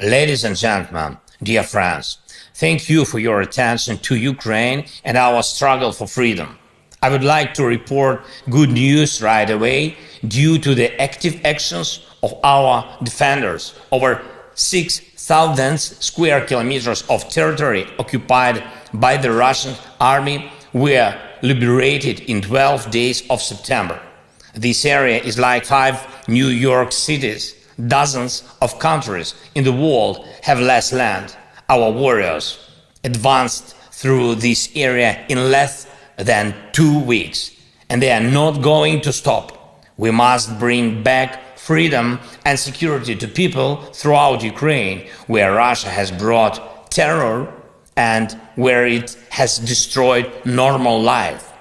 Ladies and gentlemen, dear friends, thank you for your attention to Ukraine and our struggle for freedom. I would like to report good news right away due to the active actions of our defenders. Over 6,000 square kilometers of territory occupied by the Russian army were liberated in 12 days of September. This area is like 5 New York cities. Dozens of countries in the world have less land. Our warriors advanced through this area in less than 2 weeks, and they are not going to stop. We must bring back freedom and security to people throughout Ukraine, where Russia has brought terror and where it has destroyed normal life.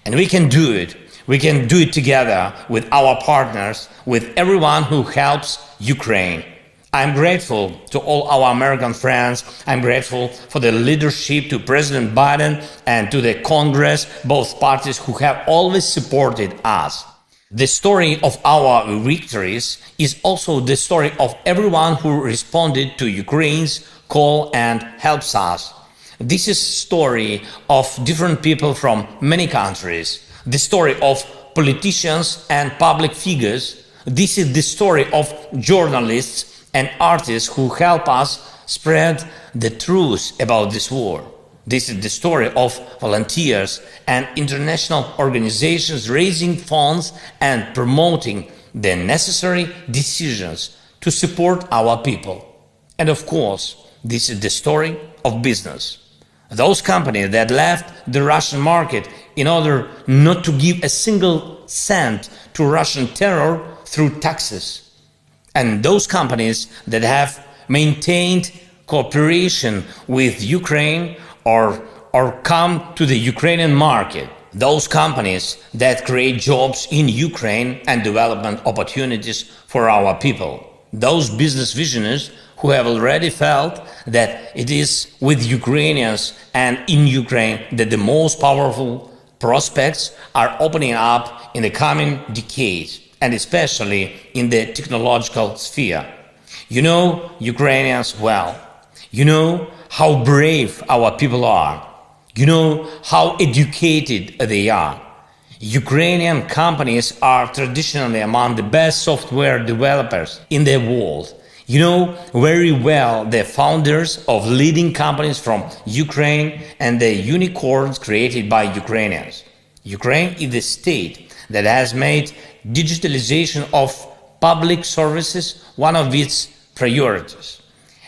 And we can do it. We can do it together with our partners, with everyone who helps Ukraine. I'm grateful to all our American friends. I'm grateful for the leadership to President Biden and to the Congress, both parties who have always supported us. The story of our victories is also the story of everyone who responded to Ukraine's call and helps us. This is a story of different people from many countries. The story of politicians and public figures. This is the story of journalists and artists who help us spread the truth about this war. This is the story of volunteers and international organizations raising funds and promoting the necessary decisions to support our people. And of course, this is the story of business. Those companies that left the Russian market in order not to give a single cent to Russian terror through taxes. And those companies that have maintained cooperation with Ukraine or come to the Ukrainian market. Those companies that create jobs in Ukraine and development opportunities for our people. Those business visionaries who have already felt that it is with Ukrainians and in Ukraine that the most powerful prospects are opening up in the coming decades, and especially in the technological sphere. You know Ukrainians well. You know how brave our people are. You know how educated they are. Ukrainian companies are traditionally among the best software developers in the world. You know very well the founders of leading companies from Ukraine and the unicorns created by Ukrainians. Ukraine is the state that has made digitalization of public services one of its priorities.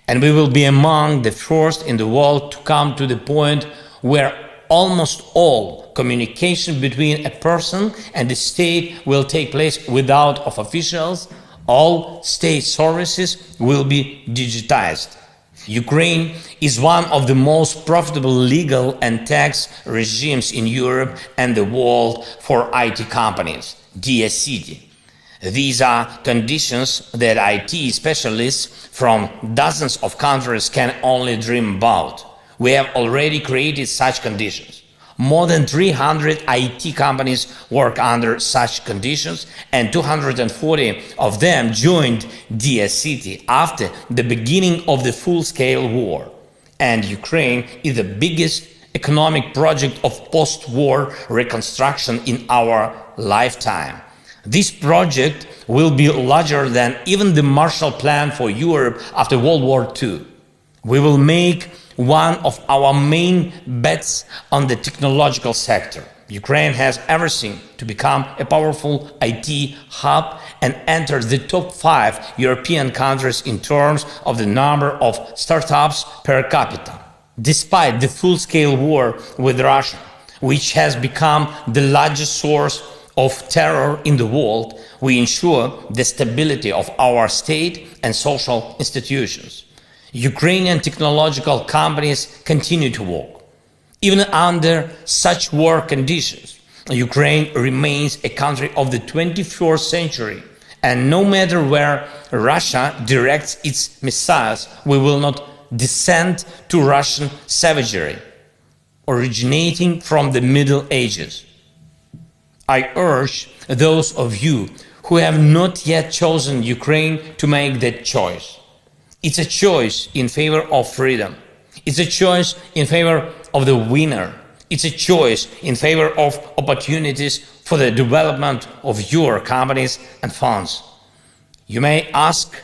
And we will be among the first in the world to come to the point where almost all communication between a person and the state will take place without of officials. All state services will be digitized. Ukraine is one of the most profitable legal and tax regimes in Europe and the world for IT companies, dear city. These are conditions that IT specialists from dozens of countries can only dream about. We have already created such conditions. More than 300 IT companies work under such conditions, and 240 of them joined DSCT after the beginning of the full-scale war. And Ukraine is the biggest economic project of post-war reconstruction in our lifetime. This project will be larger than even the Marshall Plan for Europe after World War II. We will make one of our main bets on the technological sector. Ukraine has everything to become a powerful IT hub and enter the top 5 European countries in terms of the number of startups per capita. Despite the full-scale war with Russia, which has become the largest source of terror in the world, we ensure the stability of our state and social institutions. Ukrainian technological companies continue to work. Even under such war conditions, Ukraine remains a country of the 21st century, and no matter where Russia directs its missiles, we will not descend to Russian savagery originating from the Middle Ages. I urge those of you who have not yet chosen Ukraine to make that choice. It's a choice in favor of freedom. It's a choice in favor of the winner. It's a choice in favor of opportunities for the development of your companies and funds. You may ask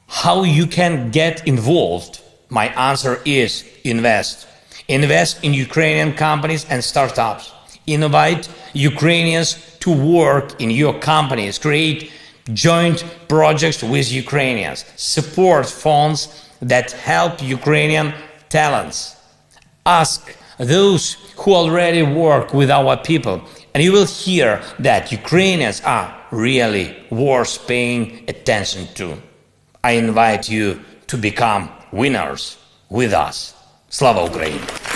how you can get involved. My answer is invest. Invest in Ukrainian companies and startups. Invite Ukrainians to work in your companies. Create joint projects with Ukrainians. Support funds that help Ukrainian talents. Ask those who already work with our people, and you will hear that Ukrainians are really worth paying attention to. I invite you to become winners with us. Slava Ukraini!